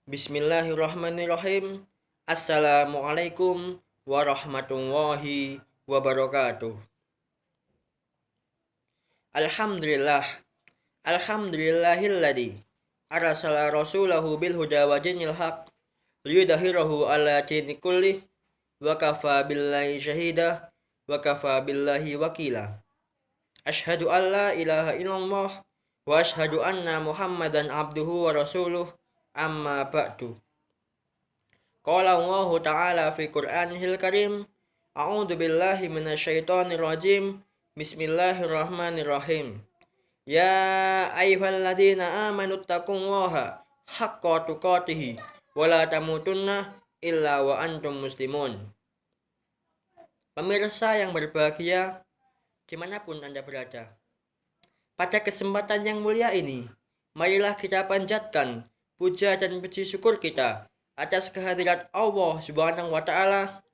Bismillahirrahmanirrahim. Assalamualaikum warahmatullahi wabarakatuh. Alhamdulillah. Alhamdulillahilladzi arsala rasulahu bil huda wa dinil haq liyudhhirahu ala dini kullih wa kafa billahi syahida wa kafa billahi wakila. Asyhadu an la ilaha illallah wa asyhadu anna Muhammadan abduhu wa rasuluh. Amma ba'du. Qala Allah Ta'ala fi Qur'anihil Karim. A'udzu billahi minasyaitonir rajim. Bismillahirrahmanirrahim. Ya ayyuhalladzina amanu taqullaha haqqa tuqatih wa la tamutunna illa wa antum muslimun. Pemirsa yang berbahagia, dimanapun Anda berada, pada kesempatan yang mulia ini, marilah kita panjatkan puja dan puji syukur kita atas kehadirat Allah Subhanahu wa Ta'ala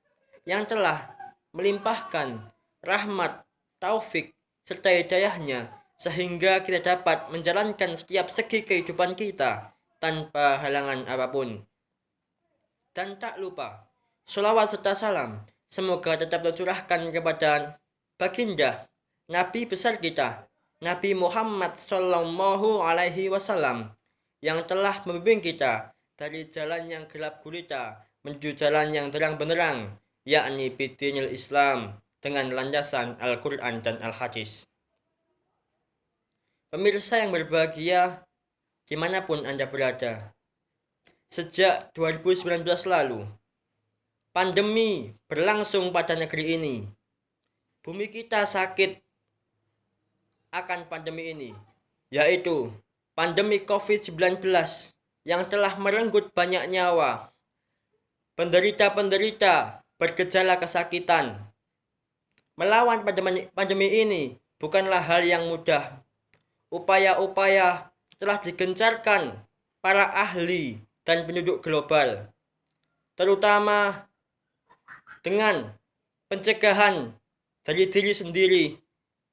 yang telah melimpahkan rahmat, taufik, serta hidayahnya sehingga kita dapat menjalankan setiap segi kehidupan kita tanpa halangan apapun. Dan tak lupa, sholawat serta salam semoga tetap tercurahkan kepada baginda Nabi besar kita, Nabi Muhammad Sallallahu Alaihi Wasallam, yang telah membimbing kita dari jalan yang gelap gulita menuju jalan yang terang benderang, yakni bidinil Islam dengan landasan Al-Quran dan Al-Hadis. Pemirsa yang berbahagia, dimanapun Anda berada, sejak 2019 lalu, pandemi berlangsung pada negeri ini. Bumi kita sakit akan pandemi ini, yaitu pandemi COVID-19 yang telah merenggut banyak nyawa. Penderita-penderita bergejala kesakitan. Melawan pandemi ini bukanlah hal yang mudah. Upaya-upaya telah digencarkan para ahli dan penduduk global, terutama dengan pencegahan dari diri sendiri,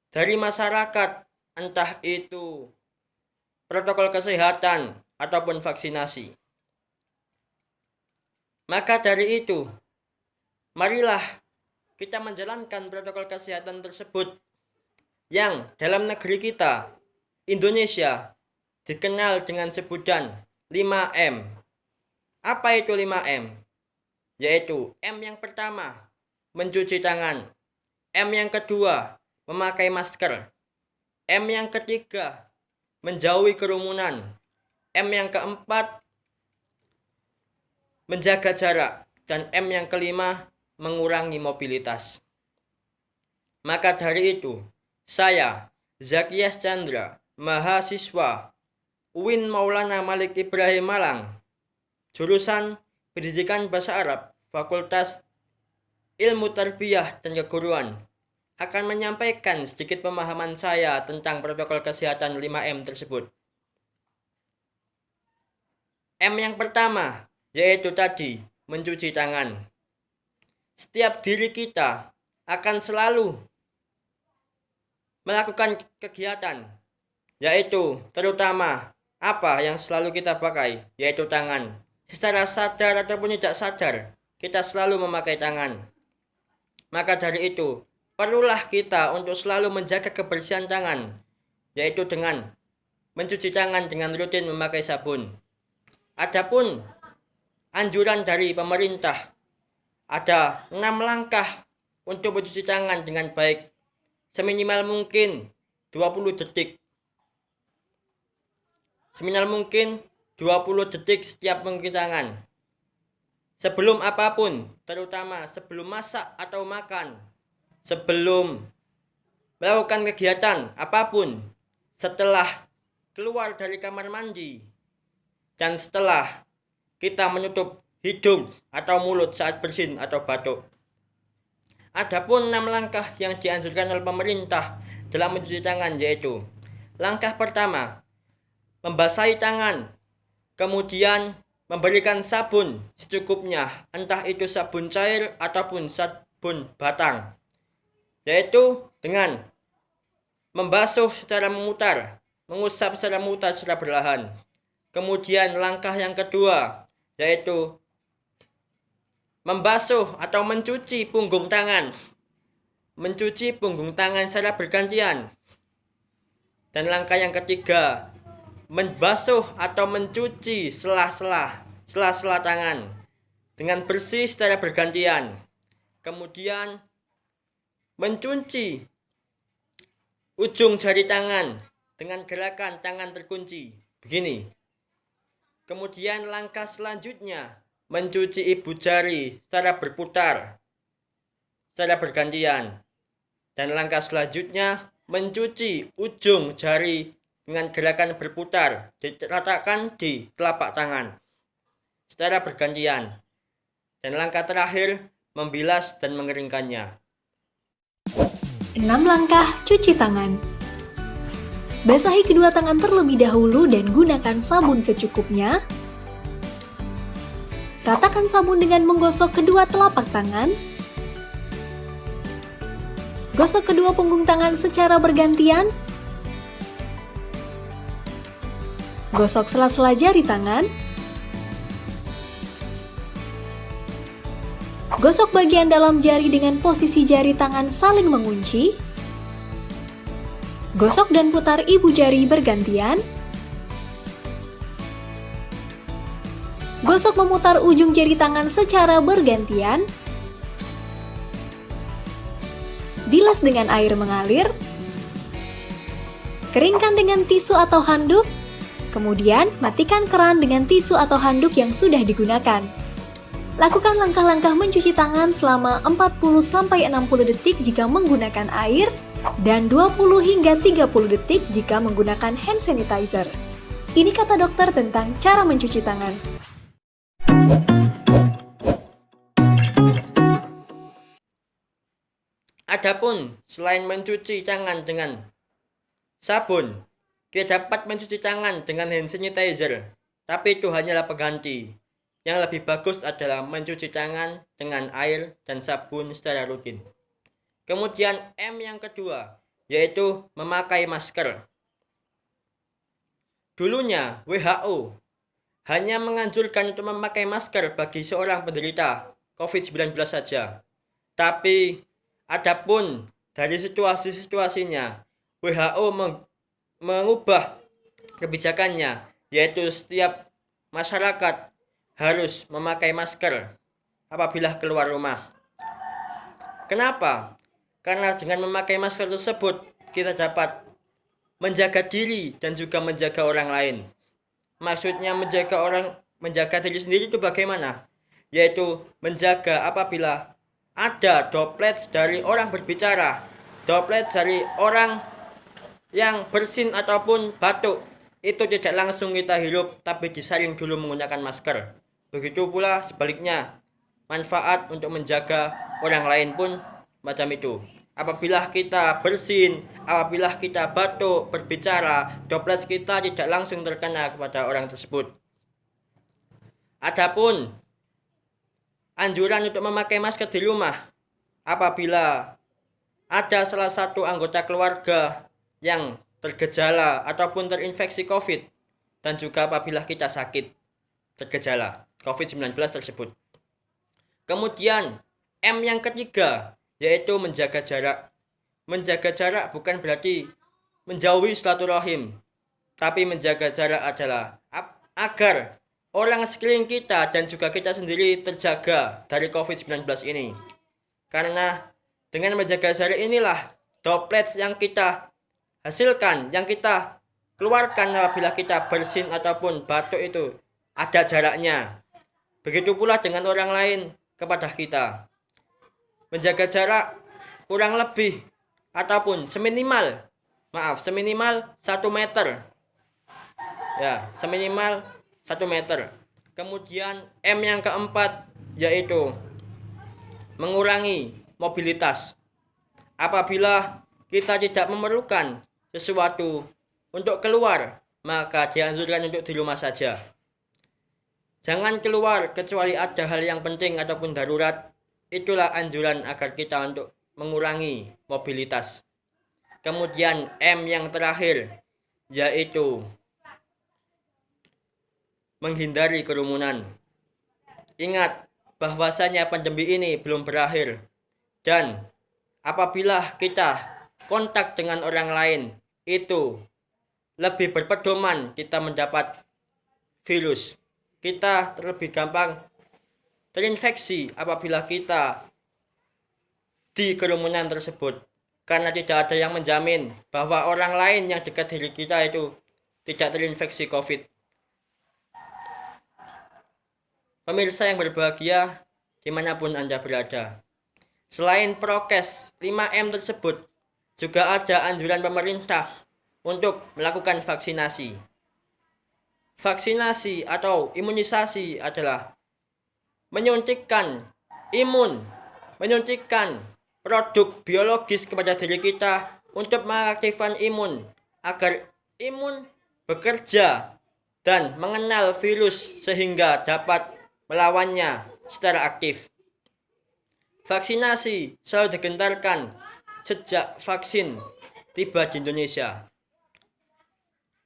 dari masyarakat, entah itu protokol kesehatan ataupun vaksinasi. Maka dari itu, marilah kita menjalankan protokol kesehatan tersebut yang dalam negeri kita, Indonesia, dikenal dengan sebutan 5M. Apa itu 5M? Yaitu M yang pertama, mencuci tangan. M yang kedua, memakai masker. M yang ketiga, menjauhi kerumunan. M yang keempat, menjaga jarak. Dan M yang kelima, mengurangi mobilitas. Maka dari itu, saya, Zakiyas Chandra, mahasiswa UIN Maulana Malik Ibrahim Malang, jurusan Pendidikan Bahasa Arab, Fakultas Ilmu Tarbiyah dan Keguruan, akan menyampaikan sedikit pemahaman saya tentang protokol kesehatan 5M tersebut. M yang pertama, yaitu tadi, mencuci tangan. Setiap diri kita akan selalu melakukan kegiatan, yaitu terutama apa yang selalu kita pakai, yaitu tangan. Secara sadar ataupun tidak sadar, kita selalu memakai tangan. Maka dari itu, perlulah kita untuk selalu menjaga kebersihan tangan, yaitu dengan mencuci tangan dengan rutin memakai sabun. Adapun anjuran dari pemerintah, ada 6 langkah untuk mencuci tangan dengan baik, seminimal mungkin 20 detik. Seminimal mungkin 20 detik setiap mencuci tangan. Sebelum apapun, terutama sebelum masak atau makan, sebelum melakukan kegiatan apapun, setelah keluar dari kamar mandi, dan setelah kita menutup hidung atau mulut saat bersin atau batuk. Adapun 6 langkah yang dianjurkan oleh pemerintah dalam mencuci tangan, yaitu langkah pertama, membasahi tangan, kemudian memberikan sabun secukupnya, entah itu sabun cair ataupun sabun batang, yaitu dengan membasuh secara memutar, mengusap secara memutar secara perlahan. Kemudian langkah yang kedua, yaitu membasuh atau mencuci punggung tangan. Mencuci punggung tangan secara bergantian. Dan langkah yang ketiga, membasuh atau mencuci sela-sela tangan dengan bersih secara bergantian. Kemudian mencuci ujung jari tangan dengan gerakan tangan terkunci. Begini. Kemudian langkah selanjutnya, mencuci ibu jari secara berputar, secara bergantian. Dan langkah selanjutnya, mencuci ujung jari dengan gerakan berputar, diletakkan di telapak tangan, secara bergantian. Dan langkah terakhir, membilas dan mengeringkannya. 6 langkah cuci tangan. Basahi kedua tangan terlebih dahulu dan gunakan sabun secukupnya. Ratakan sabun dengan menggosok kedua telapak tangan. Gosok kedua punggung tangan secara bergantian. Gosok sela-sela jari tangan. Gosok bagian dalam jari dengan posisi jari tangan saling mengunci. Gosok dan putar ibu jari bergantian. Gosok memutar ujung jari tangan secara bergantian. Bilas dengan air mengalir. Keringkan dengan tisu atau handuk. Kemudian matikan keran dengan tisu atau handuk yang sudah digunakan. Lakukan langkah-langkah mencuci tangan selama 40-60 detik jika menggunakan air dan 20 hingga 30 detik jika menggunakan hand sanitizer. Ini kata dokter tentang cara mencuci tangan. Adapun selain mencuci tangan dengan sabun, kita dapat mencuci tangan dengan hand sanitizer, tapi itu hanyalah pengganti. Yang lebih bagus adalah mencuci tangan dengan air dan sabun secara rutin. Kemudian M yang kedua, yaitu memakai masker. Dulunya WHO hanya menganjurkan untuk memakai masker bagi seorang penderita COVID-19 saja. Tapi adapun dari situasinya, WHO mengubah kebijakannya, yaitu setiap masyarakat harus memakai masker apabila keluar rumah. Kenapa? Karena dengan memakai masker tersebut, kita dapat menjaga diri dan juga menjaga orang lain. Maksudnya menjaga diri sendiri itu bagaimana? Yaitu menjaga apabila ada droplet dari orang berbicara, droplet dari orang yang bersin ataupun batuk, itu tidak langsung kita hirup, tapi disaring dulu menggunakan masker. Begitu pula sebaliknya, manfaat untuk menjaga orang lain pun macam itu. Apabila kita bersin, apabila kita batuk, berbicara, droplet kita tidak langsung terkena kepada orang tersebut. Adapun anjuran untuk memakai masker di rumah, apabila ada salah satu anggota keluarga yang tergejala ataupun terinfeksi COVID, dan juga apabila kita sakit tergejala COVID-19 tersebut. Kemudian M yang ketiga, yaitu menjaga jarak. Menjaga jarak bukan berarti menjauhi silaturahim, tapi menjaga jarak adalah agar orang sekeliling kita dan juga kita sendiri terjaga dari COVID-19 ini. Karena dengan menjaga jarak inilah droplet yang kita hasilkan, yang kita keluarkan apabila kita bersin ataupun batuk itu ada jaraknya. Begitu pula dengan orang lain kepada kita. Menjaga jarak kurang lebih ataupun seminimal 1 meter. Ya, seminimal 1 meter. Kemudian M yang keempat, yaitu mengurangi mobilitas. Apabila kita tidak memerlukan sesuatu untuk keluar, maka dianjurkan untuk di rumah saja. Jangan keluar kecuali ada hal yang penting ataupun darurat. Itulah anjuran agar kita untuk mengurangi mobilitas. Kemudian M yang terakhir, yaitu menghindari kerumunan. ingat bahwasanya pandemi ini belum berakhir. Dan apabila kita kontak dengan orang lain, itu lebih berpedoman kita mendapat virus. Kita lebih gampang terinfeksi apabila kita di kerumunan tersebut. Karena tidak ada yang menjamin bahwa orang lain yang dekat diri kita itu tidak terinfeksi COVID. Pemirsa yang berbahagia, dimanapun Anda berada. Selain prokes 5M tersebut, juga ada anjuran pemerintah untuk melakukan vaksinasi. Vaksinasi atau imunisasi adalah menyuntikkan menyuntikkan produk biologis kepada diri kita untuk mengaktifkan imun agar imun bekerja dan mengenal virus sehingga dapat melawannya secara aktif. Vaksinasi selalu digentarkan sejak vaksin tiba di Indonesia.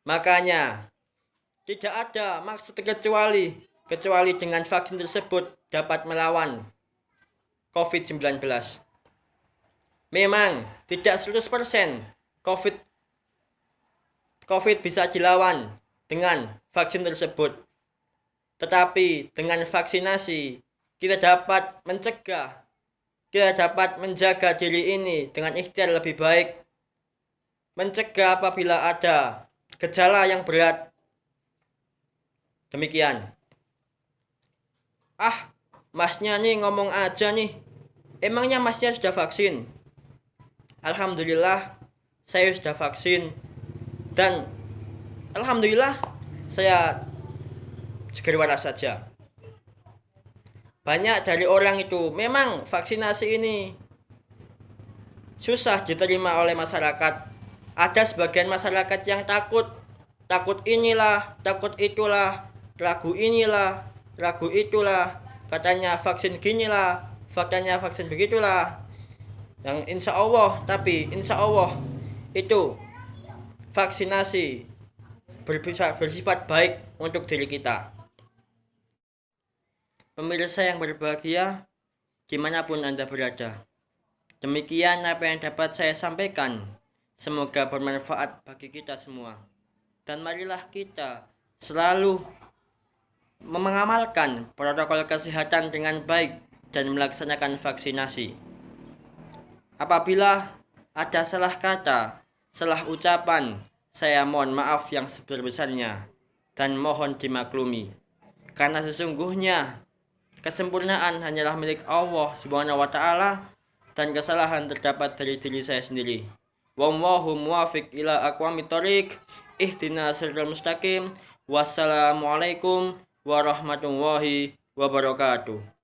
Makanya tidak ada maksud kecuali dengan vaksin tersebut dapat melawan COVID-19. Memang tidak 100% COVID bisa dilawan dengan vaksin tersebut. Tetapi dengan vaksinasi kita dapat mencegah, kita dapat menjaga diri ini dengan ikhtiar lebih baik. Mencegah apabila ada gejala yang berat. Demikian. Masnya nih ngomong aja nih. Emangnya masnya sudah vaksin? Alhamdulillah saya sudah vaksin. Dan alhamdulillah saya segar waras saja. Banyak dari orang itu memang vaksinasi ini susah diterima oleh masyarakat. Ada sebagian masyarakat yang takut inilah, takut itulah, ragu inilah, ragu itulah, katanya vaksin ginilah, faktanya vaksin begitulah. Yang insya Allah itu vaksinasi bersifat baik untuk diri kita. Pemirsa yang berbahagia, dimanapun Anda berada. Demikian apa yang dapat saya sampaikan. Semoga bermanfaat bagi kita semua. Dan marilah kita selalu mengamalkan protokol kesehatan dengan baik dan melaksanakan vaksinasi. Apabila ada salah kata, salah ucapan, saya mohon maaf yang sebesar-besarnya dan mohon dimaklumi. Karena sesungguhnya kesempurnaan hanyalah milik Allah Subhanahu wa taala dan kesalahan terdapat dari diri saya sendiri. Wallahu muwaffiq ila aqwamit thoriq. Ihdinas siratal mustaqim. Wassalamualaikum warahmatullahi wabarakatuh.